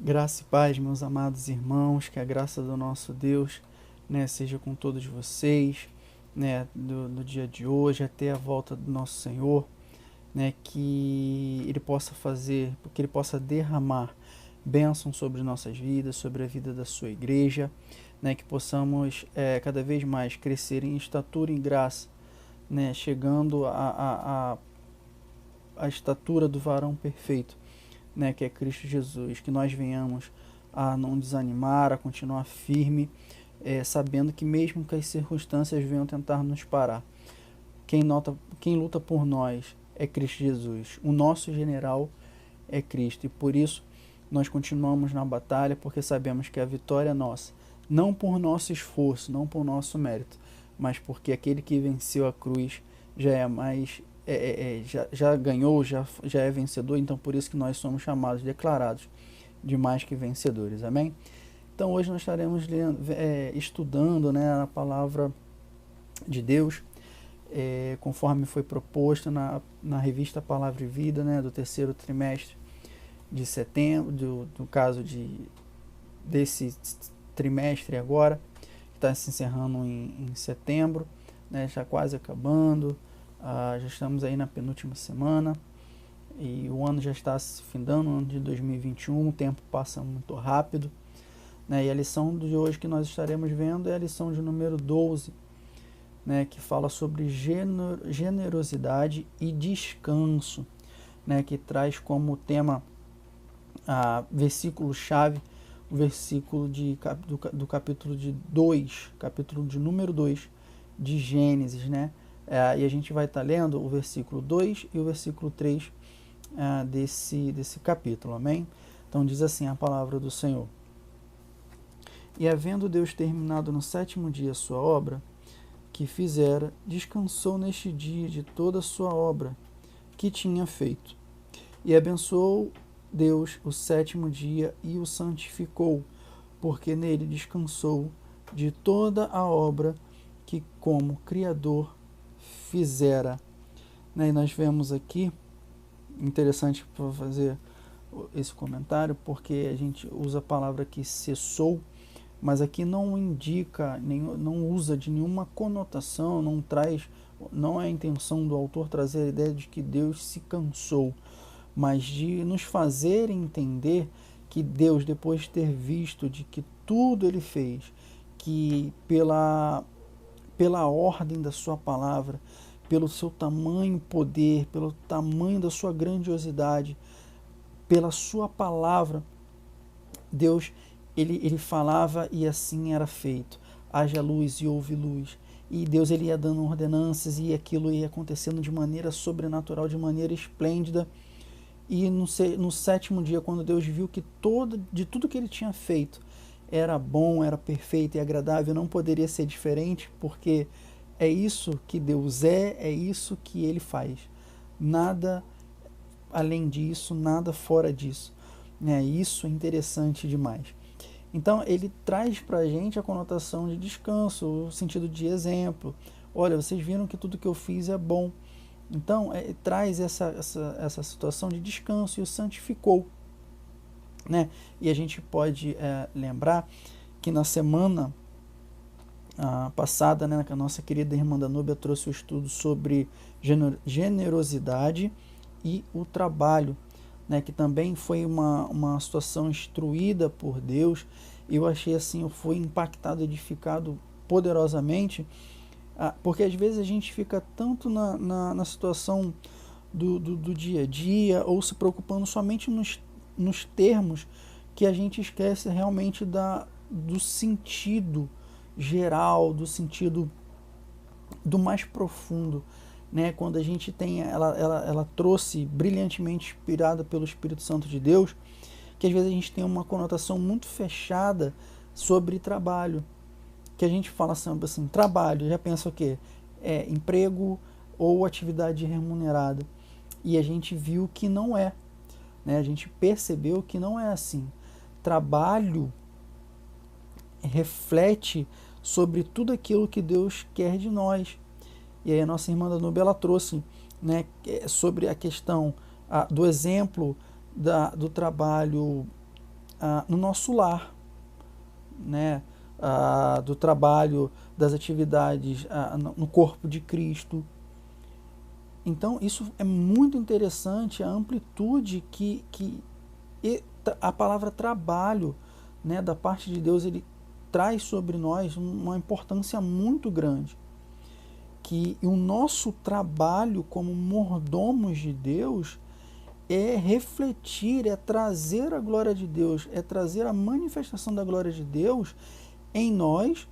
Graça e paz, meus amados irmãos, que a graça do nosso Deus, seja com todos vocês, do dia de hoje até a volta do nosso Senhor, que Ele possa fazer, que Ele possa derramar bênção sobre nossas vidas, sobre a vida da sua igreja, que possamos cada vez mais crescer em estatura e em graça, chegando a estatura do varão perfeito, que é Cristo Jesus, que nós venhamos a não desanimar, a continuar firme, sabendo que mesmo que as circunstâncias venham tentar nos parar, quem luta por nós é Cristo Jesus, o nosso general é Cristo, e por isso nós continuamos na batalha, porque sabemos que a vitória é nossa, não por nosso esforço, não por nosso mérito, mas porque aquele que venceu a cruz já é mais já ganhou, já é vencedor, então por isso que nós somos chamados, declarados de mais que vencedores, amém? Então hoje nós estaremos estudando a palavra de Deus, conforme foi proposta na revista Palavra e Vida, do terceiro trimestre de setembro, do caso desse trimestre agora, que está se encerrando em setembro, já quase acabando. Já estamos aí na penúltima semana e o ano já está se findando, o ano de 2021, o tempo passa muito rápido, e a lição de hoje que nós estaremos vendo é a lição de número 12, que fala sobre generosidade e descanso, que traz como tema versículo-chave, o versículo do capítulo capítulo de número 2 de Gênesis, e a gente vai estar lendo o versículo 2 e o versículo 3 desse capítulo, amém? Então diz assim a palavra do Senhor: E havendo Deus terminado no sétimo dia a sua obra que fizera, descansou neste dia de toda a sua obra que tinha feito. E abençoou Deus o sétimo dia e o santificou, porque nele descansou de toda a obra que como Criador fizera. E nós vemos aqui, interessante para fazer esse comentário, porque a gente usa a palavra aqui cessou, mas aqui não indica, não usa de nenhuma conotação, não é a intenção do autor trazer a ideia de que Deus se cansou, mas de nos fazer entender que Deus, depois de ter visto de que tudo ele fez, que pela ordem da sua palavra, pelo seu tamanho poder, pelo tamanho da sua grandiosidade, pela sua palavra, Deus, ele falava e assim era feito. Haja luz e houve luz. E Deus ele ia dando ordenanças e aquilo ia acontecendo de maneira sobrenatural, de maneira esplêndida. E no sétimo dia, quando Deus viu que de tudo que ele tinha feito era bom, era perfeito e agradável, não poderia ser diferente, porque é isso que Deus é isso que ele faz. Nada além disso, nada fora disso. Isso é interessante demais. Então ele traz para a gente a conotação de descanso, o sentido de exemplo. Olha, vocês viram que tudo que eu fiz é bom. Então traz essa situação de descanso e o santificou. E a gente pode lembrar que na semana passada, que a nossa querida irmã Danúbia trouxe o estudo sobre generosidade e o trabalho, que também foi uma situação instruída por Deus. Eu achei assim, eu fui impactado, edificado poderosamente, porque às vezes a gente fica tanto na situação do dia a dia, ou se preocupando somente nos termos, que a gente esquece realmente do sentido geral, do sentido do mais profundo, quando a gente tem, ela trouxe brilhantemente inspirada pelo Espírito Santo de Deus, que às vezes a gente tem uma conotação muito fechada sobre trabalho, que a gente fala assim, trabalho, já pensa o quê? Emprego ou atividade remunerada, e a gente viu que não é, a gente percebeu que não é assim. Trabalho reflete sobre tudo aquilo que Deus quer de nós. E aí a nossa irmã Danúbia, ela trouxe sobre a questão do exemplo do trabalho no nosso lar, né? Do trabalho, das atividades no corpo de Cristo. Então, isso é muito interessante, a amplitude que a palavra trabalho, né, da parte de Deus, ele traz sobre nós uma importância muito grande. Que o nosso trabalho como mordomos de Deus é refletir, é trazer a glória de Deus, é trazer a manifestação da glória de Deus em nós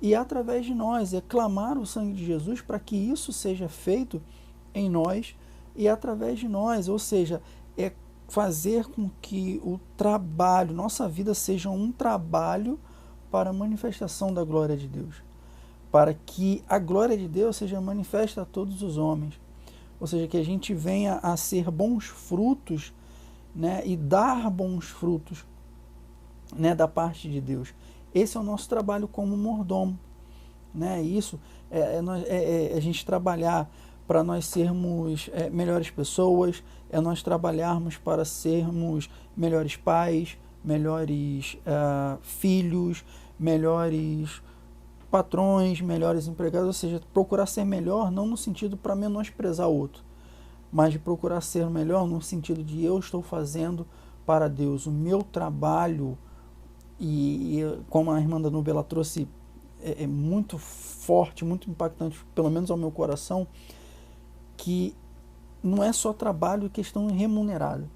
e através de nós, é clamar o sangue de Jesus para que isso seja feito em nós e através de nós, ou seja, é fazer com que o trabalho, nossa vida seja um trabalho para a manifestação da glória de Deus, para que a glória de Deus seja manifesta a todos os homens, ou seja, que a gente venha a ser bons frutos, né, e dar bons frutos, né, da parte de Deus. Esse é o nosso trabalho como mordomo, né? Isso a gente trabalhar para nós sermos melhores pessoas, é nós trabalharmos para sermos melhores pais, melhores filhos, melhores patrões, melhores empregados, ou seja, procurar ser melhor não no sentido para menosprezar o outro, mas de procurar ser melhor no sentido de eu estou fazendo para Deus, o meu trabalho. E como a irmã Danúbia ela trouxe, é muito forte, muito impactante, pelo menos ao meu coração, que não é só trabalho, questão remunerada,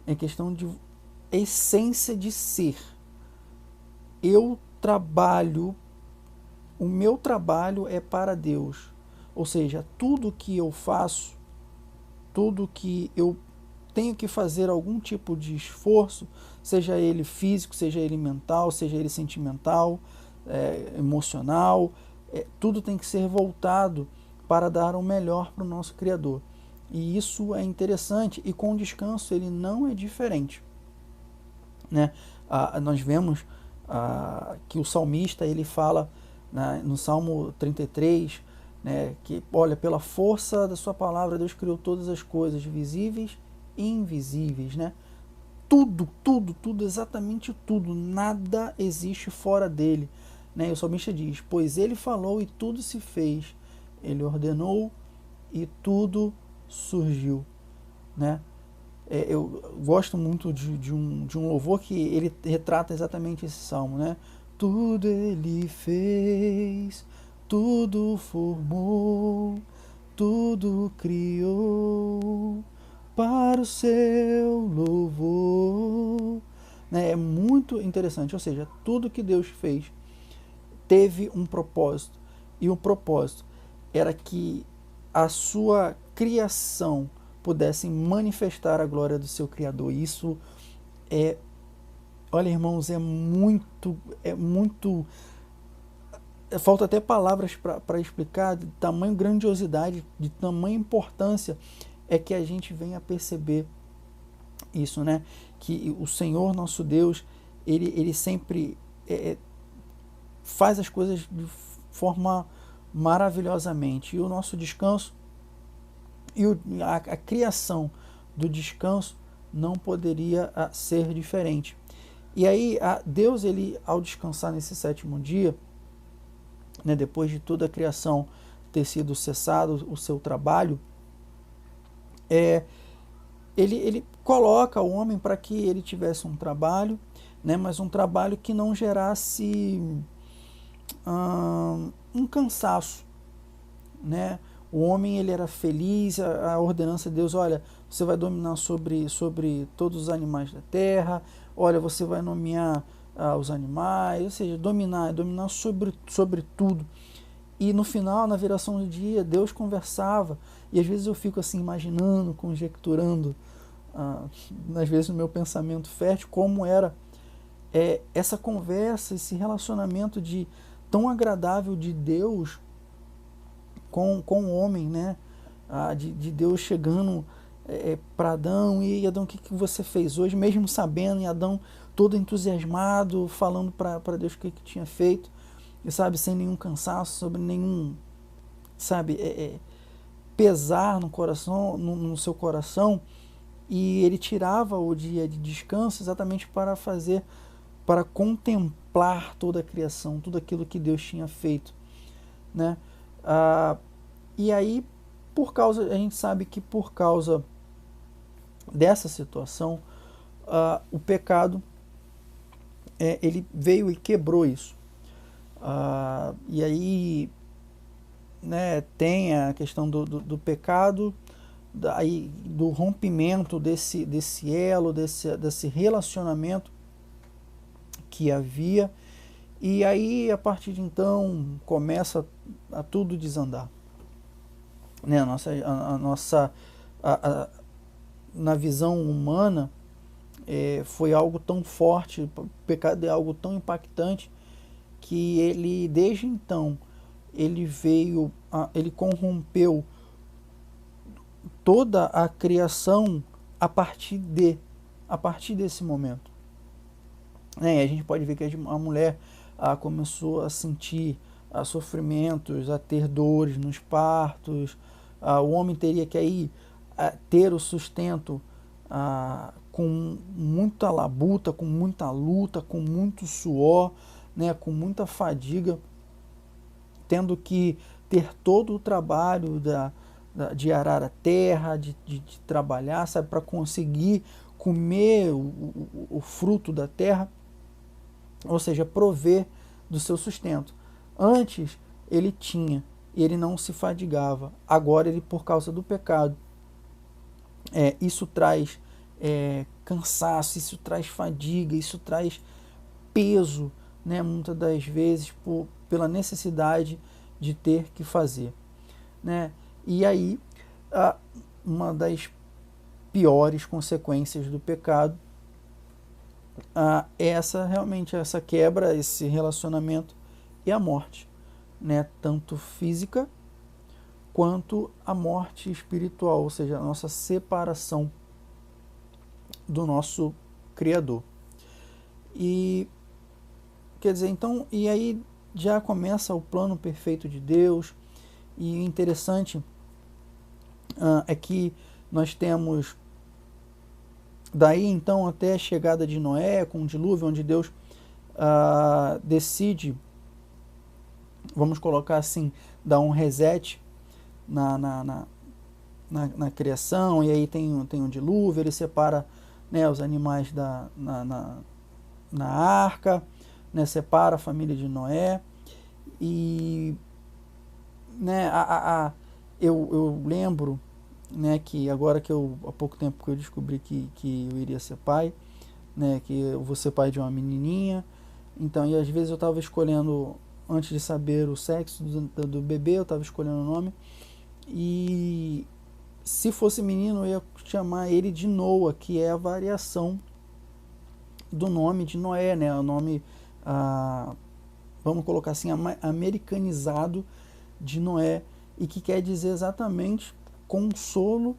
é questão de essência de ser. Eu trabalho, o meu trabalho é para Deus, ou seja, tudo que eu faço, tudo que eu tenho que fazer algum tipo de esforço, seja ele físico, seja ele mental, seja ele sentimental, emocional, tudo tem que ser voltado para dar o melhor para o nosso Criador. E isso é interessante, e com o descanso ele não é diferente, né? Nós vemos que o salmista ele fala, né, no Salmo 33, né, que olha, pela força da sua palavra Deus criou todas as coisas, visíveis invisíveis, né? Tudo, exatamente tudo, nada existe fora dele, né? E o salmista diz, pois ele falou e tudo se fez, ele ordenou e tudo surgiu, né? Eu gosto muito de um louvor que ele retrata exatamente esse salmo, né? Tudo ele fez, tudo formou, tudo criou para o seu louvor, né? É muito interessante, ou seja, tudo que Deus fez teve um propósito, e o propósito era que a sua criação pudesse manifestar a glória do seu Criador. Isso olha, irmãos, é muito, falta até palavras para explicar de tamanho grandiosidade, de tamanha importância é que a gente venha a perceber isso, né? Que o Senhor nosso Deus, ele sempre faz as coisas de forma maravilhosamente. E o nosso descanso e a criação do descanso não poderia ser diferente. E aí Deus, ele ao descansar nesse sétimo dia, né, depois de toda a criação ter sido cessado o seu trabalho, ele coloca o homem para que ele tivesse um trabalho, né, mas um trabalho que não gerasse um cansaço, né? O homem ele era feliz, a ordenança de Deus, olha, você vai dominar sobre todos os animais da terra, olha, você vai nomear os animais, ou seja, dominar sobre tudo. E no final, na viração do dia, Deus conversava, e às vezes eu fico assim imaginando, conjecturando, às vezes no meu pensamento fértil, como era essa conversa, esse relacionamento tão agradável de Deus com o homem, né? De Deus chegando para Adão, e Adão, o que você fez hoje? Mesmo sabendo, e Adão todo entusiasmado, falando para Deus o que tinha feito, e sabe, sem nenhum cansaço, sobre nenhum, sabe, pesar no coração, no seu coração, e ele tirava o dia de descanso exatamente para contemplar toda a criação, tudo aquilo que Deus tinha feito, né? E aí, a gente sabe que por causa dessa situação, o pecado ele veio e quebrou isso. E aí, né, tem a questão do pecado, do rompimento desse elo, desse relacionamento que havia, e aí a partir de então começa a tudo desandar, né? Na visão humana, foi algo tão forte, o pecado é algo tão impactante que ele, desde então, ele corrompeu toda a criação a partir desse momento. A gente pode ver que a mulher começou a sentir sofrimentos, a ter dores nos partos, o homem teria que aí ter o sustento com muita labuta, com muita luta, com muito suor, né, com muita fadiga, tendo que ter todo o trabalho de arar a terra, de trabalhar, sabe, para conseguir comer o fruto da terra, ou seja, prover do seu sustento. Antes ele tinha, e ele não se fadigava. Agora ele, por causa do pecado, isso traz cansaço, isso traz fadiga, isso traz peso, né, muitas das vezes pela necessidade de ter que fazer, né? E aí uma das piores consequências do pecado é realmente essa quebra, esse relacionamento e a morte, né? Tanto física quanto a morte espiritual, ou seja, a nossa separação do nosso Criador. E quer dizer, então, e aí já começa o plano perfeito de Deus. E o interessante é que nós temos daí então até a chegada de Noé com o dilúvio, onde Deus decide, vamos colocar assim, dar um reset na criação, e aí tem um dilúvio, ele separa, né, os animais na arca, né, separa a família de Noé, e né, eu lembro, né, que agora há pouco tempo que eu descobri que eu iria ser pai, né, que eu vou ser pai de uma menininha, então, e às vezes eu estava escolhendo, antes de saber o sexo do bebê, eu estava escolhendo o nome, e se fosse menino eu ia chamar ele de Noah, que é a variação do nome de Noé, né, o nome, vamos colocar assim, americanizado de Noé, e que quer dizer exatamente consolo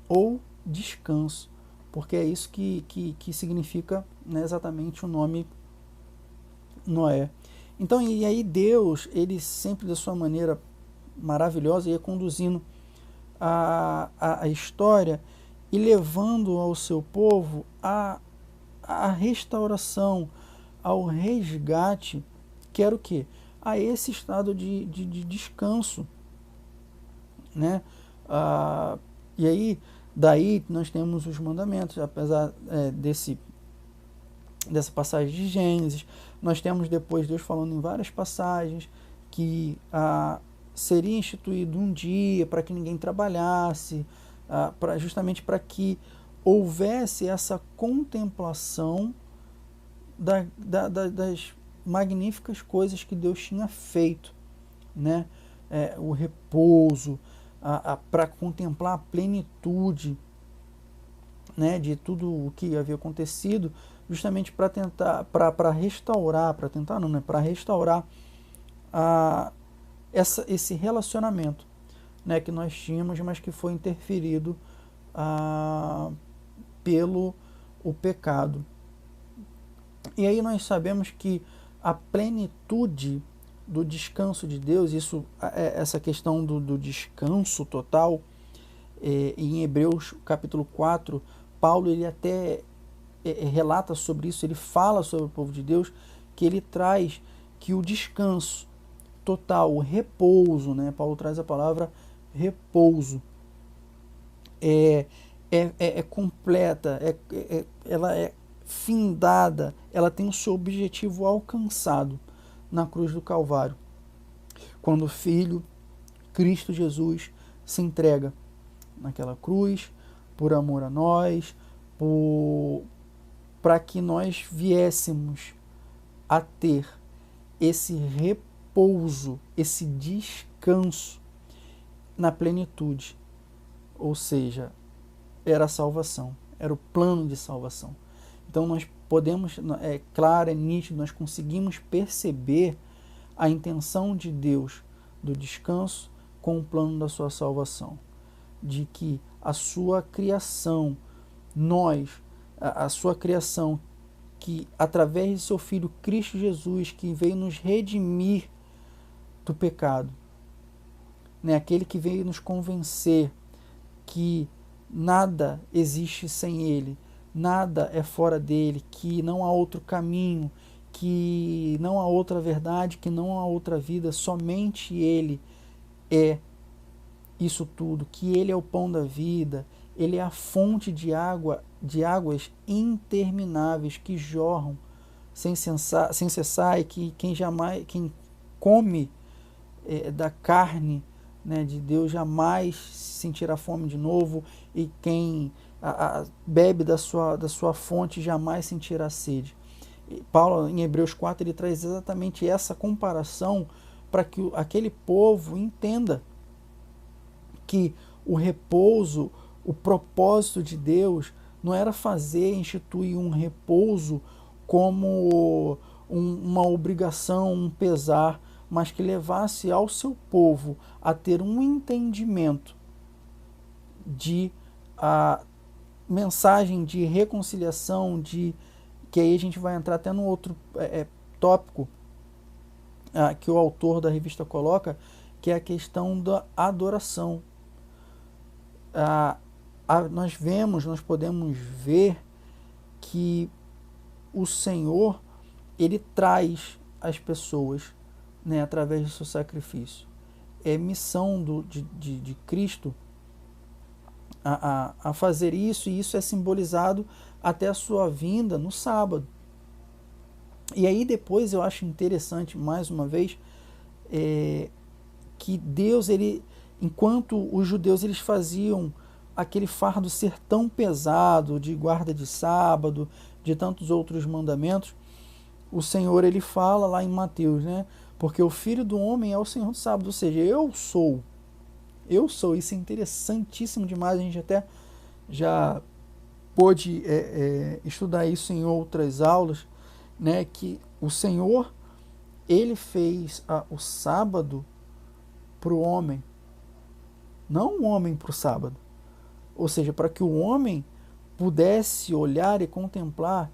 ou descanso, porque é isso que significa, né, exatamente o nome Noé. Então, e aí Deus, ele sempre da sua maneira maravilhosa ia conduzindo a história e levando ao seu povo a restauração, ao resgate, que era o quê? A esse estado de descanso, né? E aí, daí nós temos os mandamentos, apesar dessa passagem de Gênesis, nós temos depois Deus falando em várias passagens que seria instituído um dia para que ninguém trabalhasse, justamente para que houvesse essa contemplação das magníficas coisas que Deus tinha feito, né? O repouso, para contemplar a plenitude, né, de tudo o que havia acontecido, justamente para tentar, para restaurar, para restaurar esse relacionamento, né, que nós tínhamos, mas que foi interferido pelo o pecado. E aí nós sabemos que a plenitude do descanso de Deus, essa questão do descanso total, em Hebreus capítulo 4 Paulo ele até relata sobre isso, ele fala sobre o povo de Deus, que ele traz que o descanso total, o repouso, né? Paulo traz a palavra repouso, é completa, ela é findada, ela tem o seu objetivo alcançado na cruz do Calvário, quando o Filho, Cristo Jesus, se entrega naquela cruz, por amor a nós, para que nós viéssemos a ter esse repouso, esse descanso na plenitude. Ou seja, era a salvação, era o plano de salvação. Então nós podemos, é claro, é nítido, nós conseguimos perceber a intenção de Deus do descanso com o plano da sua salvação. De que a sua criação, a sua criação, que através de seu Filho Cristo Jesus, que veio nos redimir do pecado, né? Aquele que veio nos convencer que nada existe sem Ele, nada é fora dele, que não há outro caminho, que não há outra verdade, que não há outra vida, somente Ele é isso tudo, que Ele é o pão da vida, Ele é a fonte de águas intermináveis que jorram sem cessar, e que quem come da carne, né, de Deus jamais sentirá fome de novo, e quem bebe da sua fonte jamais sentirá sede. E Paulo, em Hebreus 4, ele traz exatamente essa comparação para que aquele povo entenda que o repouso, o propósito de Deus não era instituir um repouso como uma obrigação, um pesar, mas que levasse ao seu povo a ter um entendimento de mensagem de reconciliação, que aí a gente vai entrar até no outro tópico que o autor da revista coloca, que é a questão da adoração. Nós podemos ver que o Senhor, ele traz as pessoas, né, através do seu sacrifício. É missão de Cristo a fazer isso, e isso é simbolizado até a sua vinda no sábado. E aí depois eu acho interessante, mais uma vez, que Deus, enquanto os judeus eles faziam aquele fardo ser tão pesado de guarda de sábado, de tantos outros mandamentos, o Senhor ele fala lá em Mateus, né? Porque o Filho do Homem é o Senhor do sábado, ou seja, eu sou, isso é interessantíssimo demais, a gente até já pôde estudar isso em outras aulas, né? Que o Senhor, ele fez o sábado para o homem, não o homem para o sábado. Ou seja, para que o homem pudesse olhar e contemplar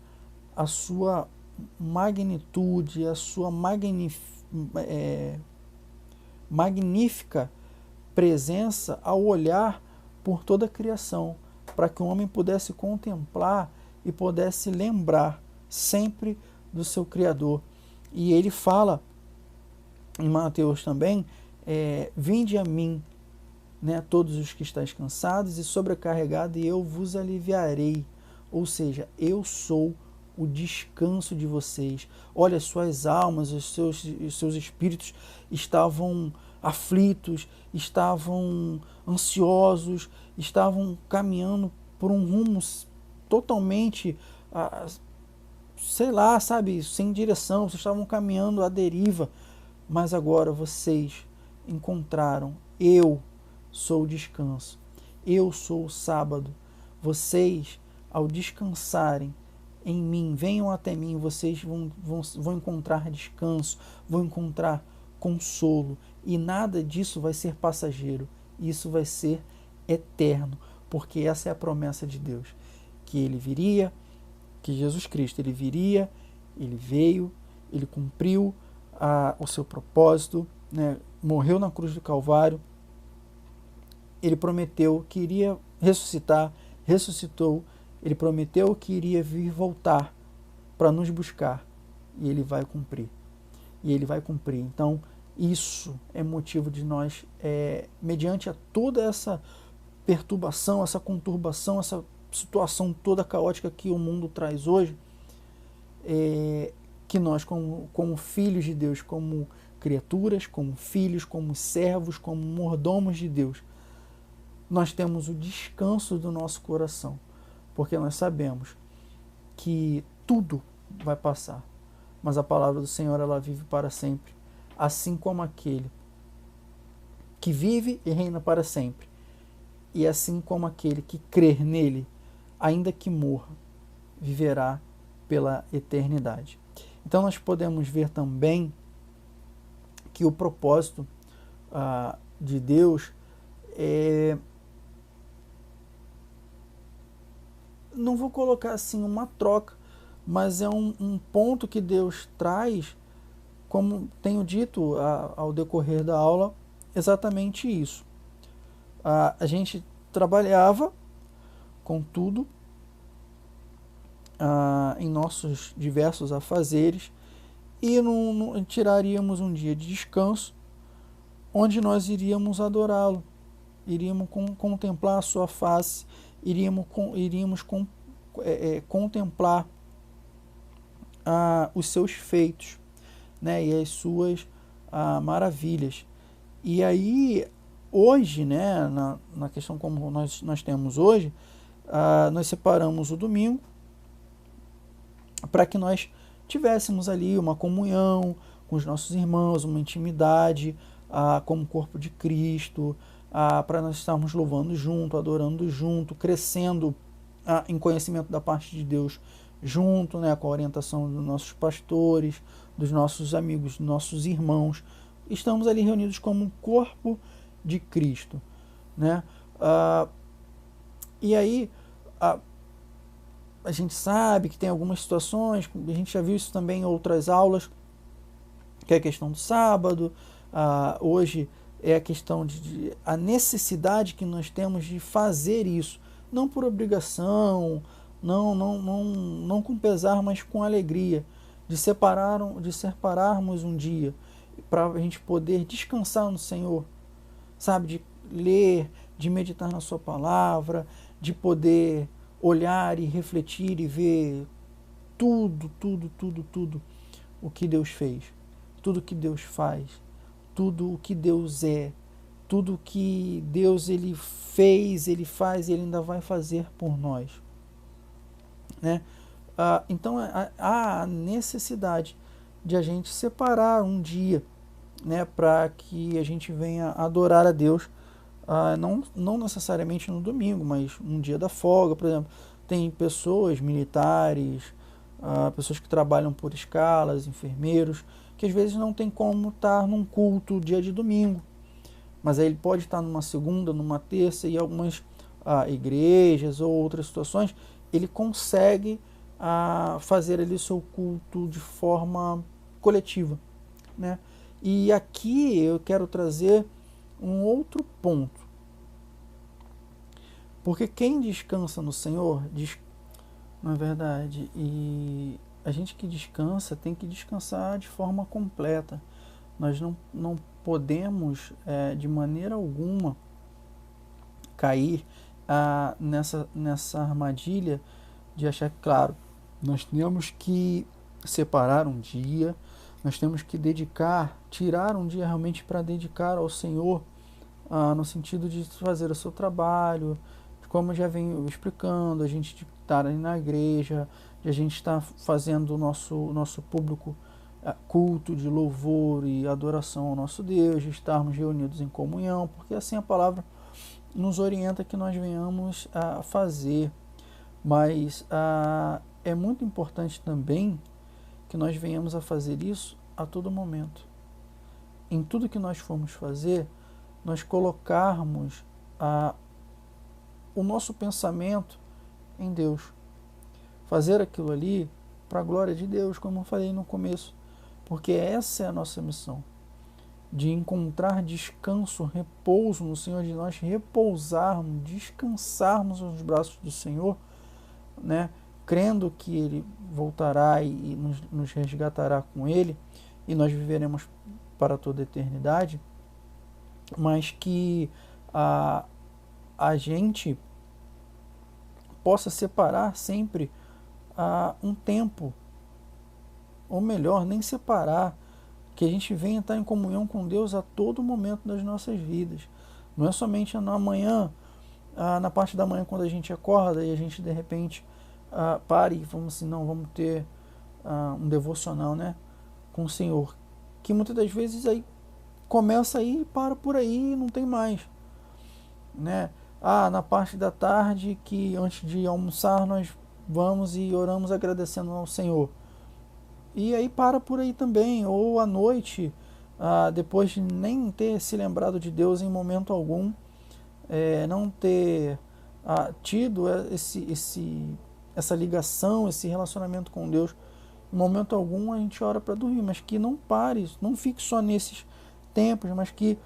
a sua magnitude, a sua magnífica presença ao olhar por toda a criação, para que o homem pudesse contemplar e pudesse lembrar sempre do seu Criador. E ele fala em Mateus também, vinde a mim, né, todos os que estáis cansados e sobrecarregados, e eu vos aliviarei. Ou seja, eu sou o descanso de vocês. Olha, suas almas, os seus espíritos estavam aflitos, estavam ansiosos, estavam caminhando por um rumo totalmente, sei lá, sabe, sem direção, vocês estavam caminhando à deriva, mas agora vocês encontraram, eu sou o descanso, eu sou o sábado. Vocês, ao descansarem em mim, venham até mim, vocês vão encontrar descanso, vão encontrar consolo, e nada disso vai ser passageiro, isso vai ser eterno, porque essa é a promessa de Deus, que ele viria, que Jesus Cristo ele viria, ele veio, ele cumpriu o seu propósito, né? Morreu na cruz do Calvário, ele prometeu que iria ressuscitar, ressuscitou, Ele prometeu que iria vir voltar para nos buscar, e ele vai cumprir. E ele vai cumprir. Então, isso é motivo de nós, mediante a toda essa perturbação, essa conturbação, essa situação toda caótica que o mundo traz hoje, que nós, como filhos de Deus, como criaturas, como filhos, como servos, como mordomos de Deus, nós temos o descanso do nosso coração, porque nós sabemos que tudo vai passar, mas a palavra do Senhor, ela vive para sempre, assim como aquele que vive e reina para sempre, e assim como aquele que crer nele, ainda que morra, viverá pela eternidade. Então nós podemos ver também que o propósito de Deus não vou colocar assim uma troca, mas é um ponto que Deus traz, como tenho dito ao decorrer da aula, exatamente isso. A gente trabalhava com tudo em nossos diversos afazeres e tiraríamos um dia de descanso onde nós iríamos adorá-lo, iríamos contemplar a sua face, iríamos contemplar os seus feitos, né, e as suas maravilhas. E aí, hoje, né, na questão como nós temos hoje, nós separamos o domingo para que nós tivéssemos ali uma comunhão com os nossos irmãos, uma intimidade como corpo de Cristo, para nós estarmos louvando junto, adorando junto, crescendo em conhecimento da parte de Deus junto, né, com a orientação dos nossos pastores, dos nossos amigos, dos nossos irmãos. Estamos ali reunidos como um corpo de Cristo, né? E aí a gente sabe que tem algumas situações, a gente já viu isso também em outras aulas, que é a questão do sábado. Hoje é a questão de a necessidade que nós temos de fazer isso, não por obrigação, não com pesar, mas com alegria, de separarmos um dia para a gente poder descansar no Senhor, sabe, de ler, de meditar na sua palavra, de poder olhar e refletir e ver tudo o que Deus fez, tudo o que Deus faz, tudo o que Deus é, tudo o que Deus ele fez, ele faz e ele ainda vai fazer por nós, né? Então há a necessidade de a gente separar um dia, né, para que a gente venha adorar a Deus, não necessariamente no domingo, mas um dia da folga, por exemplo. Tem pessoas, militares, pessoas que trabalham por escalas, enfermeiros, que às vezes não tem como estar num culto dia de domingo, mas aí ele pode estar numa segunda, numa terça, e algumas igrejas ou outras situações, ele consegue fazer ali o seu culto de forma coletiva, né? E aqui eu quero trazer um outro ponto, porque quem descansa no Senhor, na verdade, e a gente que descansa tem que descansar de forma completa. Nós não podemos de maneira alguma cair nessa armadilha de achar que, claro, nós temos que separar um dia, nós temos que tirar um dia realmente para dedicar ao Senhor, no sentido de fazer o seu trabalho, como eu já venho explicando, a gente estar ali na igreja, de a gente estar fazendo o nosso público culto de louvor e adoração ao nosso Deus, de estarmos reunidos em comunhão, porque assim a palavra nos orienta que nós venhamos a fazer. Mas é muito importante também que nós venhamos a fazer isso a todo momento. Em tudo que nós formos fazer, nós colocarmos o nosso pensamento em Deus. Fazer aquilo ali para a glória de Deus, como eu falei no começo. Porque essa é a nossa missão. De encontrar descanso, repouso no Senhor, de nós repousarmos, descansarmos nos braços do Senhor, né, crendo que Ele voltará e nos resgatará com Ele, e nós viveremos para toda a eternidade, mas que a gente possa separar sempre um tempo, ou melhor, nem separar, que a gente venha estar em comunhão com Deus a todo momento das nossas vidas. Não é somente na manhã, na parte da manhã quando a gente acorda e a gente de repente pare e vamos assim, não, vamos ter um devocional, né, com o Senhor, que muitas das vezes aí começa aí e para por aí e não tem mais, né? Na parte da tarde, que antes de almoçar nós vamos e oramos agradecendo ao Senhor, e aí para por aí também. Ou à noite, depois de nem ter se lembrado de Deus em momento algum, não ter tido essa ligação, esse relacionamento com Deus, em momento algum a gente ora para dormir, mas que não pare, não fique só nesses tempos, mas que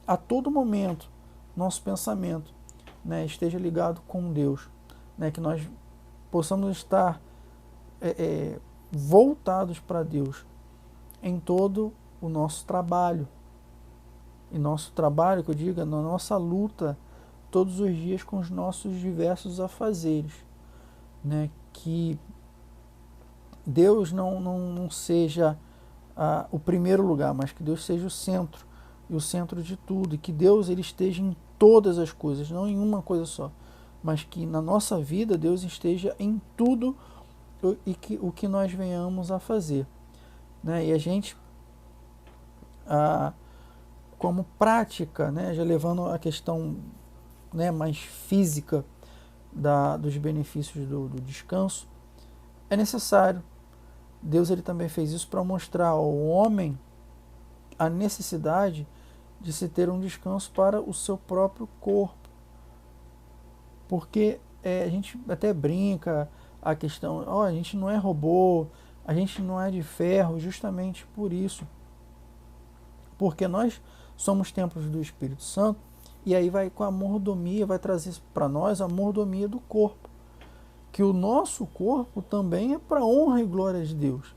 a todo momento nosso pensamento, né, esteja ligado com Deus, né, que nós possamos estar voltados para Deus em todo o nosso trabalho. E nosso trabalho, que eu digo, na nossa luta todos os dias com os nossos diversos afazeres, né? Que Deus não seja o primeiro lugar, mas que Deus seja o centro, e o centro de tudo, e que Deus ele esteja em todas as coisas, não em uma coisa só, mas que na nossa vida Deus esteja em tudo o que nós venhamos a fazer, né? E a gente, como prática, né, já levando a questão, né, mais física dos benefícios do descanso, é necessário. Deus ele também fez isso para mostrar ao homem a necessidade de se ter um descanso para o seu próprio corpo. Porque a gente até brinca a questão, a gente não é robô, a gente não é de ferro, justamente por isso. Porque nós somos templos do Espírito Santo, e aí vai com a mordomia, vai trazer para nós a mordomia do corpo. Que o nosso corpo também é para honra e glória de Deus.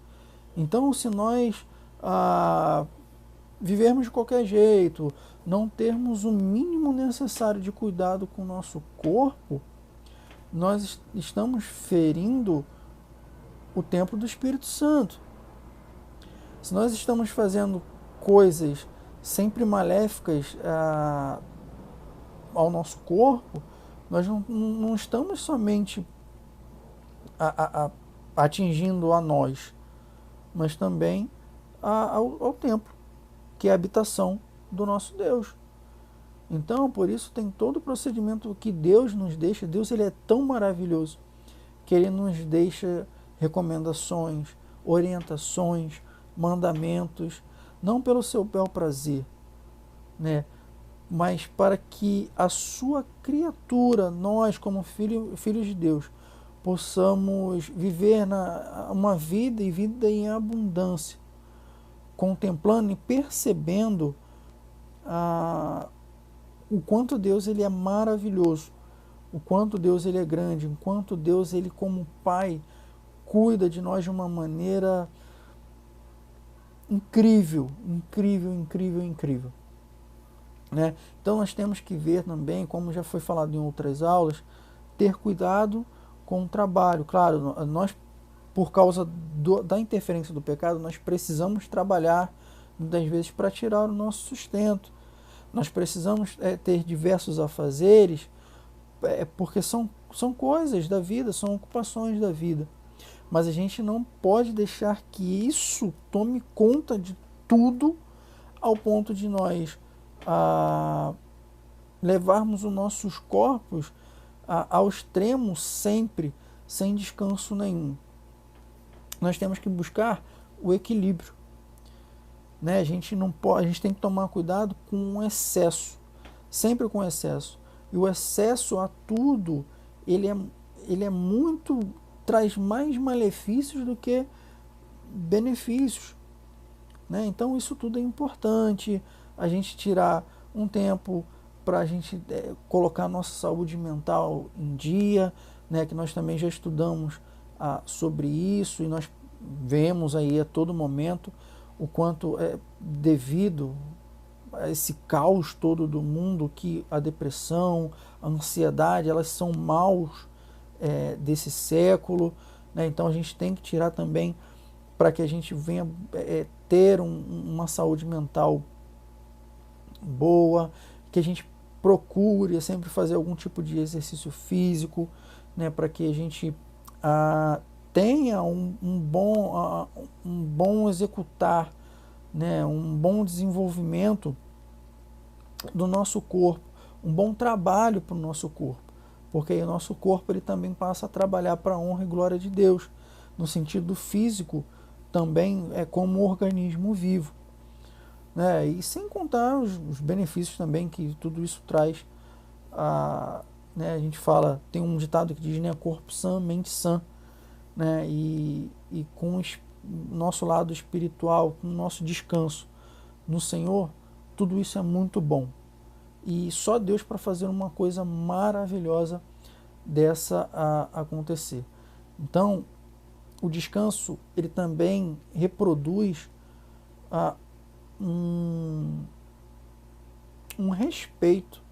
Então, se nós vivermos de qualquer jeito, não termos o mínimo necessário de cuidado com o nosso corpo, nós estamos ferindo o templo do Espírito Santo. Se nós estamos fazendo coisas sempre maléficas ao nosso corpo, nós não estamos somente atingindo a nós, mas também ao templo, que é a habitação do nosso Deus. Então, por isso tem todo o procedimento que Deus nos deixa. Deus ele é tão maravilhoso que ele nos deixa recomendações, orientações, mandamentos, não pelo seu bel prazer, né, mas para que a sua criatura, nós como filhos de Deus, possamos viver uma vida e vida em abundância, contemplando e percebendo o quanto Deus ele é maravilhoso, o quanto Deus ele é grande, o quanto Deus ele como Pai cuida de nós de uma maneira incrível, incrível, incrível, incrível, né? Então nós temos que ver também, como já foi falado em outras aulas, ter cuidado com o trabalho. Claro, nós, por causa da interferência do pecado, nós precisamos trabalhar muitas vezes para tirar o nosso sustento. Nós precisamos ter diversos afazeres, porque são coisas da vida, são ocupações da vida. Mas a gente não pode deixar que isso tome conta de tudo, ao ponto de nós levarmos os nossos corpos ao extremo sempre, sem descanso nenhum. Nós temos que buscar o equilíbrio, né? A gente tem que tomar cuidado com o excesso, sempre com excesso. E o excesso a tudo, ele é muito, traz mais malefícios do que benefícios, né? Então isso tudo é importante, a gente tirar um tempo para a gente colocar a nossa saúde mental em dia, né, que nós também já estudamos sobre isso, e nós vemos aí a todo momento o quanto é devido a esse caos todo do mundo, que a depressão, a ansiedade, elas são maus desse século, né? Então a gente tem que tirar também, para que a gente venha ter uma saúde mental boa, que a gente procure sempre fazer algum tipo de exercício físico, né, para que a gente tenha um bom executar, né, um bom desenvolvimento do nosso corpo, um bom trabalho para o nosso corpo, porque aí o nosso corpo ele também passa a trabalhar para a honra e glória de Deus, no sentido físico também é como um organismo vivo, né, e sem contar os benefícios também que tudo isso traz. Né, a gente fala, tem um ditado que diz, né, corpo sã, mente sã, né, e com o nosso lado espiritual, com o nosso descanso no Senhor, tudo isso é muito bom. E só Deus para fazer uma coisa maravilhosa dessa acontecer. Então, o descanso, ele também reproduz um respeito,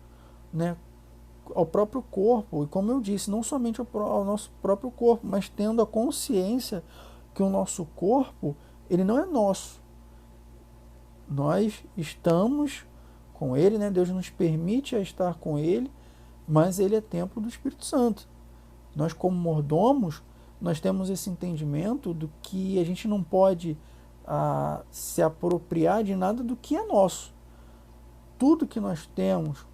né, ao próprio corpo, e como eu disse, não somente ao nosso próprio corpo, mas tendo a consciência que o nosso corpo, ele não é nosso. Nós estamos com ele, né? Deus nos permite estar com ele, mas ele é templo do Espírito Santo. Nós, como mordomos, nós temos esse entendimento do que a gente não pode se apropriar de nada do que é nosso. Tudo que nós temos,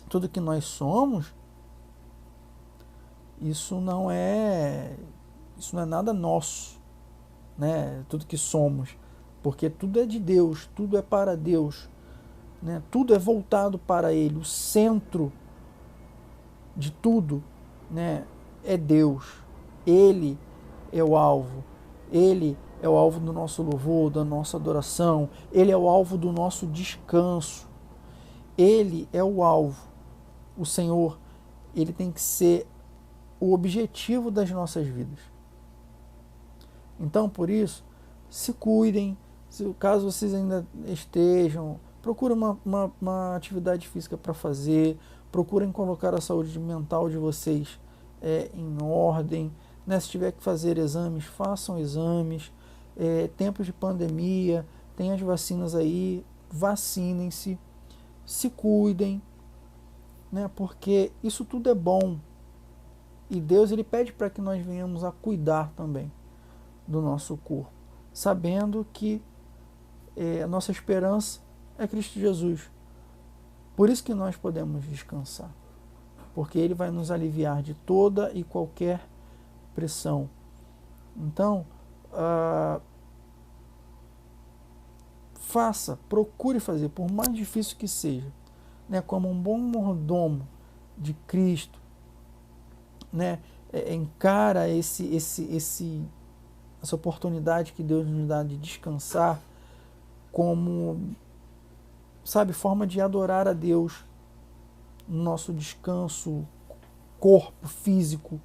tudo que nós somos, isso não é nada nosso, né? Tudo que somos, porque tudo é de Deus, tudo é para Deus, né? Tudo é voltado para Ele. O centro de tudo, né, é Deus. Ele é o alvo. Ele é o alvo do nosso louvor, da nossa adoração. Ele é o alvo do nosso descanso. Ele é o alvo. O Senhor, ele tem que ser o objetivo das nossas vidas. Então, por isso, se cuidem. Caso vocês ainda estejam, procurem uma atividade física para fazer. Procurem colocar a saúde mental de vocês em ordem, né? Se tiver que fazer exames, façam exames. Tempos de pandemia, tem as vacinas aí, vacinem-se, se cuidem, né? Porque isso tudo é bom. E Deus, ele pede para que nós venhamos a cuidar também do nosso corpo, sabendo que a nossa esperança é Cristo Jesus. Por isso que nós podemos descansar, porque Ele vai nos aliviar de toda e qualquer pressão. Então, procure fazer, por mais difícil que seja, né, como um bom mordomo de Cristo, né, encara essa oportunidade que Deus nos dá de descansar como, sabe, forma de adorar a Deus no nosso descanso, corpo, físico,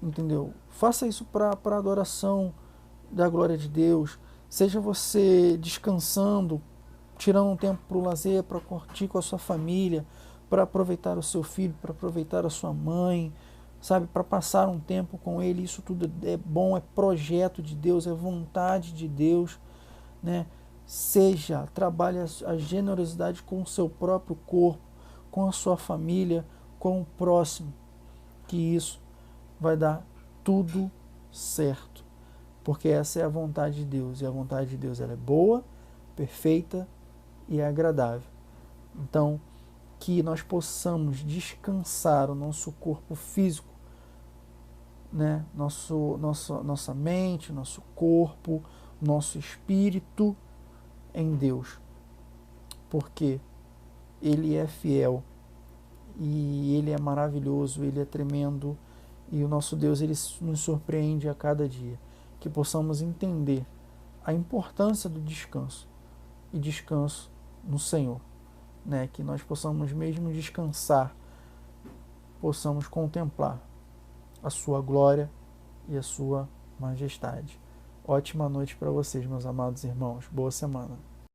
entendeu? Faça isso para adoração da glória de Deus. Seja você descansando, tirando um tempo para o lazer, para curtir com a sua família, para aproveitar o seu filho, para aproveitar a sua mãe, sabe, para passar um tempo com ele. Isso tudo é bom, é projeto de Deus, é vontade de Deus, né? Trabalhe a generosidade com o seu próprio corpo, com a sua família, com o próximo, que isso vai dar tudo certo, porque essa é a vontade de Deus, e a vontade de Deus ela é boa, perfeita e agradável. Então, que nós possamos descansar o nosso corpo físico, né? Nossa mente, nosso corpo, nosso espírito em Deus, porque Ele é fiel e Ele é maravilhoso, Ele é tremendo, e o nosso Deus, Ele nos surpreende a cada dia. Que possamos entender a importância do descanso, e descanso no Senhor, né? Que nós possamos mesmo descansar, possamos contemplar a sua glória e a sua majestade. Ótima noite para vocês, meus amados irmãos. Boa semana.